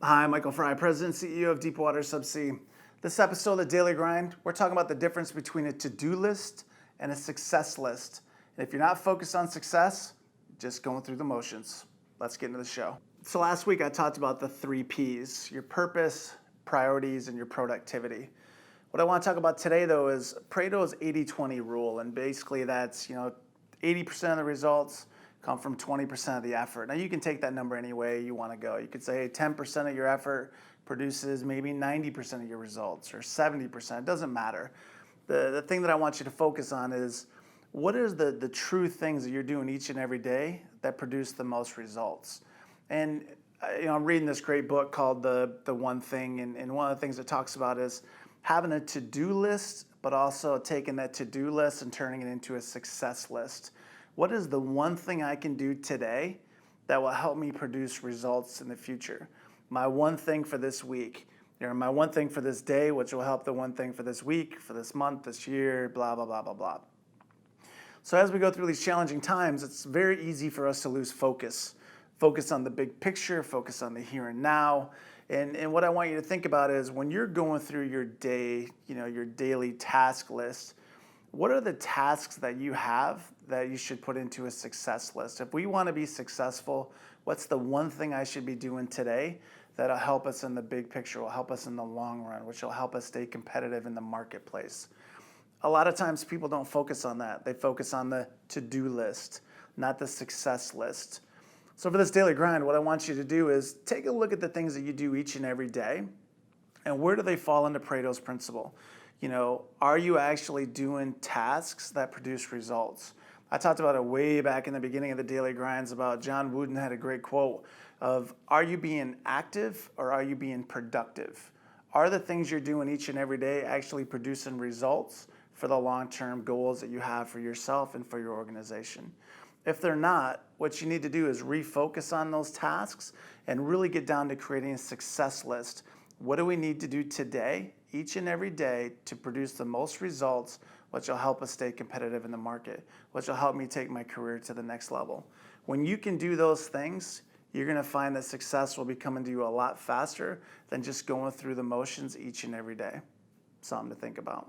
Hi, Michael Fry, President and CEO of Deepwater Subsea. This episode of the Daily Grind, we're talking about the difference between a to-do list and a success list. And if you're not focused on success, just going through the motions. Let's get into the show. So last week I talked about the 3 Ps, your purpose, priorities, and your productivity. What I want to talk about today though is Pareto's 80-20 rule, and basically that's, 80% of the results come from 20% of the effort. Now you can take that number any way you want to go. You could say 10% of your effort produces maybe 90% of your results, or 70%, it doesn't matter. The thing that I want you to focus on is what are the true things that you're doing each and every day that produce the most results. And I'm reading this great book called The One Thing, and one of the things it talks about is having a to-do list, but also taking that to-do list and turning it into a success list. What is the one thing I can do today that will help me produce results in the future? My one thing for this week, my one thing for this day, which will help the one thing for this week, for this month, this year, blah, blah, blah, blah, blah. So as we go through these challenging times, it's very easy for us to lose focus. Focus on the big picture, focus on the here and now. And what I want you to think about is when you're going through your day, your daily task list, what are the tasks that you have that you should put into a success list? If we want to be successful, what's the one thing I should be doing today that'll help us in the big picture, will help us in the long run, which will help us stay competitive in the marketplace? A lot of times people don't focus on that. They focus on the to-do list, not the success list. So for this daily grind, what I want you to do is take a look at the things that you do each and every day, and where do they fall into Pareto's principle? Are you actually doing tasks that produce results? I talked about it way back in the beginning of the Daily Grinds about John Wooden had a great quote of, are you being active or are you being productive? Are the things you're doing each and every day actually producing results for the long-term goals that you have for yourself and for your organization? If they're not, what you need to do is refocus on those tasks and really get down to creating a success list. What do we need to do today, each and every day, to produce the most results, which will help us stay competitive in the market, which will help me take my career to the next level? When you can do those things, you're going to find that success will be coming to you a lot faster than just going through the motions each and every day. Something to think about.